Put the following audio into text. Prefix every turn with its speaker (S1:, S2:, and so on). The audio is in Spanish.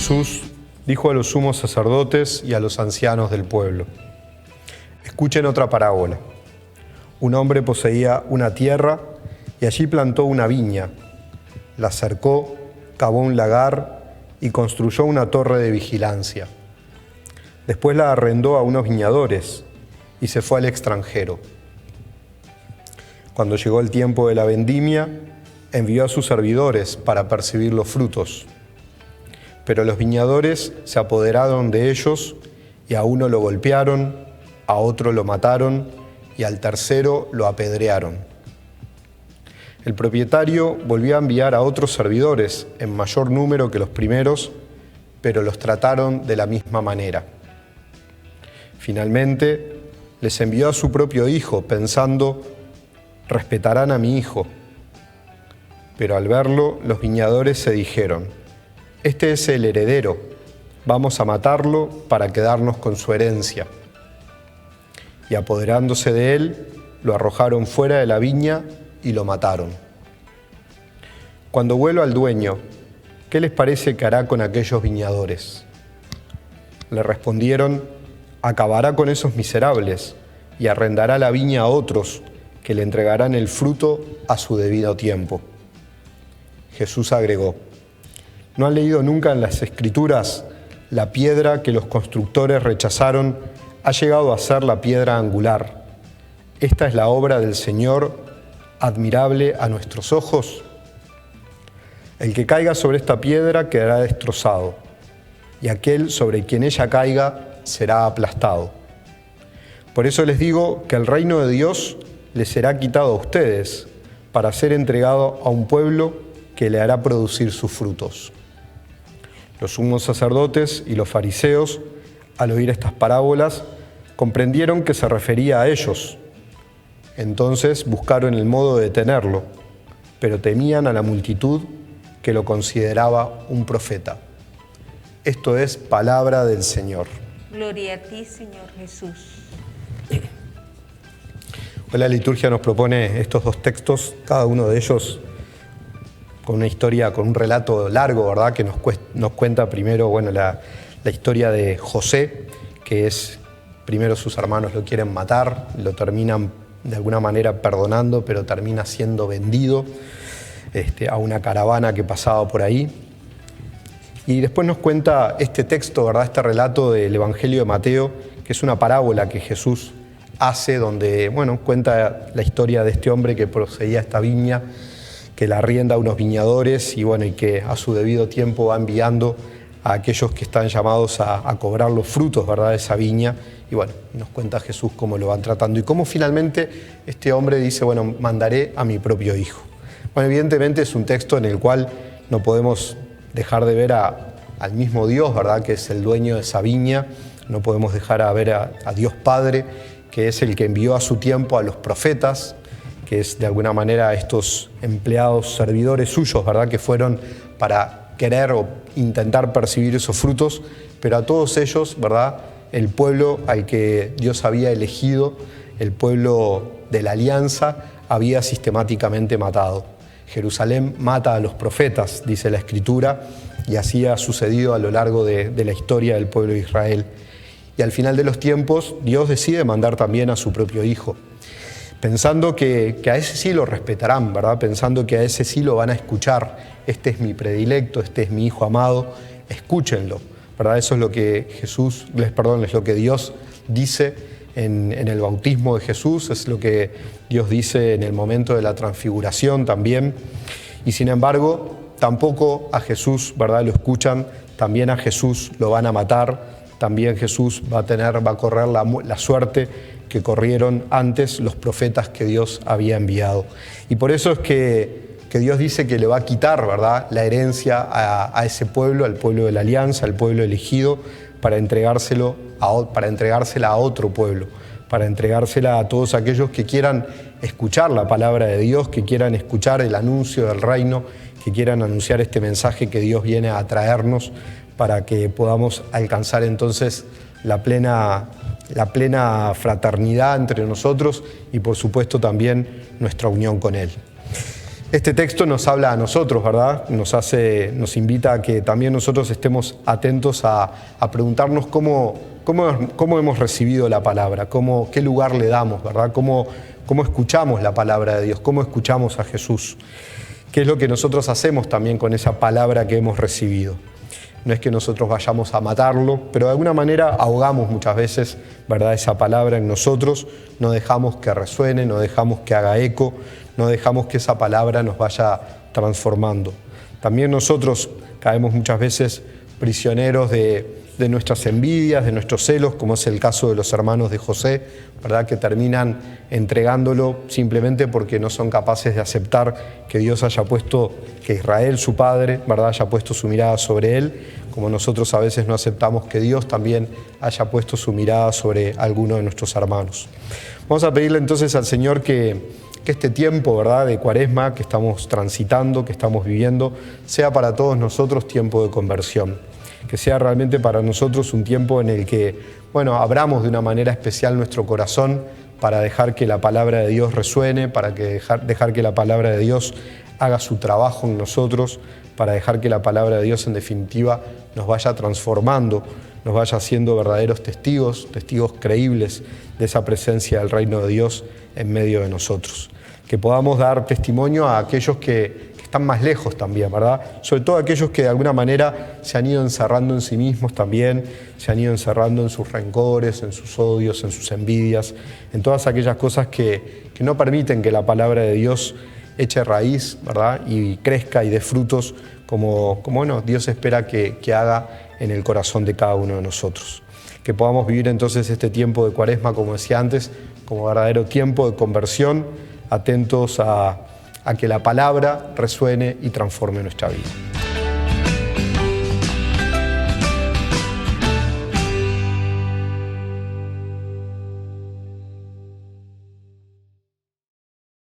S1: Jesús dijo a los sumos sacerdotes y a los ancianos del pueblo: escuchen otra parábola. Un hombre poseía una tierra y allí plantó una viña, la cercó, cavó un lagar y construyó una torre de vigilancia. Después la arrendó a unos viñadores y se fue al extranjero. Cuando llegó el tiempo de la vendimia, envió a sus servidores para percibir los frutos. Pero los viñadores se apoderaron de ellos y a uno lo golpearon, a otro lo mataron y al tercero lo apedrearon. El propietario volvió a enviar a otros servidores en mayor número que los primeros, pero los trataron de la misma manera. Finalmente, les envió a su propio hijo, pensando: respetarán a mi hijo. Pero al verlo, los viñadores se dijeron: este es el heredero, vamos a matarlo para quedarnos con su herencia. Y apoderándose de él, lo arrojaron fuera de la viña y lo mataron. Cuando vuelva al dueño, ¿qué les parece que hará con aquellos viñadores? Le respondieron: acabará con esos miserables y arrendará la viña a otros que le entregarán el fruto a su debido tiempo. Jesús agregó: ¿no han leído nunca en las Escrituras: la piedra que los constructores rechazaron ha llegado a ser la piedra angular? Esta es la obra del Señor, admirable a nuestros ojos. El que caiga sobre esta piedra quedará destrozado, y aquel sobre quien ella caiga será aplastado. Por eso les digo que el reino de Dios les será quitado a ustedes para ser entregado a un pueblo que le hará producir sus frutos. Los sumos sacerdotes y los fariseos, al oír estas parábolas, comprendieron que se refería a ellos. Entonces buscaron el modo de detenerlo, pero temían a la multitud que lo consideraba un profeta. Esto es palabra del Señor.
S2: Gloria a ti, Señor Jesús.
S1: Hoy la liturgia nos propone estos dos textos, cada uno de ellos con una historia, con un relato largo, ¿verdad? Que nos cuenta primero, la historia de José, que es, primero sus hermanos lo quieren matar, lo terminan de alguna manera perdonando, pero termina siendo vendido a una caravana que pasaba por ahí. Y después nos cuenta este texto, ¿verdad? Este relato del Evangelio de Mateo, que es una parábola que Jesús hace, donde cuenta la historia de este hombre que poseía esta viña, que la arrienda a unos viñadores y que a su debido tiempo va enviando a aquellos que están llamados a cobrar los frutos, ¿verdad?, de esa viña. Y nos cuenta Jesús cómo lo van tratando y cómo finalmente este hombre dice: mandaré a mi propio hijo. Evidentemente es un texto en el cual no podemos dejar de ver al mismo Dios, ¿verdad?, que es el dueño de esa viña. No podemos dejar de ver a Dios Padre, que es el que envió a su tiempo a los profetas, que es de alguna manera estos empleados, servidores suyos, ¿verdad?, que fueron para querer o intentar percibir esos frutos, pero a todos ellos, ¿verdad?, el pueblo al que Dios había elegido, el pueblo de la alianza, había sistemáticamente matado. Jerusalén mata a los profetas, dice la Escritura, y así ha sucedido a lo largo de la historia del pueblo de Israel. Y al final de los tiempos, Dios decide mandar también a su propio Hijo, pensando que a ese sí lo respetarán, ¿verdad?, pensando que a ese sí lo van a escuchar. Este es mi predilecto, este es mi Hijo amado, escúchenlo, ¿verdad? Eso es lo que es lo que Dios dice en el bautismo de Jesús, es lo que Dios dice en el momento de la transfiguración también. Y sin embargo, tampoco a Jesús, ¿verdad?, lo escuchan, también a Jesús lo van a matar, también Jesús va a correr la suerte que corrieron antes los profetas que Dios había enviado. Y por eso es que Dios dice que le va a quitar, ¿verdad?, la herencia a ese pueblo, al pueblo de la alianza, al pueblo elegido, para entregársela a otro pueblo, para entregársela a todos aquellos que quieran escuchar la palabra de Dios, que quieran escuchar el anuncio del reino, que quieran anunciar este mensaje que Dios viene a traernos para que podamos alcanzar entonces la plena fraternidad entre nosotros y por supuesto también nuestra unión con Él. Este texto nos habla a nosotros, ¿verdad? Nos invita a que también nosotros estemos atentos a preguntarnos cómo hemos recibido la palabra, qué lugar le damos, ¿verdad? Cómo escuchamos la palabra de Dios, cómo escuchamos a Jesús. ¿Qué es lo que nosotros hacemos también con esa palabra que hemos recibido? No es que nosotros vayamos a matarlo, pero de alguna manera ahogamos muchas veces, ¿verdad?, esa palabra en nosotros, no dejamos que resuene, no dejamos que haga eco, no dejamos que esa palabra nos vaya transformando. También nosotros caemos muchas veces prisioneros de nuestras envidias, de nuestros celos, como es el caso de los hermanos de José, ¿verdad?, que terminan entregándolo simplemente porque no son capaces de aceptar que Dios haya puesto, que Israel, su padre, ¿verdad?, haya puesto su mirada sobre él, como nosotros a veces no aceptamos que Dios también haya puesto su mirada sobre alguno de nuestros hermanos. Vamos a pedirle entonces al Señor que este tiempo, ¿verdad?, de Cuaresma que estamos transitando, que estamos viviendo, sea para todos nosotros tiempo de conversión. Que sea realmente para nosotros un tiempo en el que, abramos de una manera especial nuestro corazón para dejar que la palabra de Dios resuene, para dejar que la palabra de Dios haga su trabajo en nosotros, para dejar que la palabra de Dios en definitiva nos vaya transformando, nos vaya haciendo verdaderos testigos creíbles de esa presencia del reino de Dios en medio de nosotros. Que podamos dar testimonio a aquellos que están más lejos también, ¿verdad? Sobre todo aquellos que de alguna manera se han ido encerrando en sí mismos también, se han ido encerrando en sus rencores, en sus odios, en sus envidias, en todas aquellas cosas que no permiten que la palabra de Dios eche raíz, ¿verdad?, y crezca y dé frutos como Dios espera que haga en el corazón de cada uno de nosotros. Que podamos vivir entonces este tiempo de Cuaresma, como decía antes, como verdadero tiempo de conversión, atentos a que la palabra resuene y transforme nuestra vida.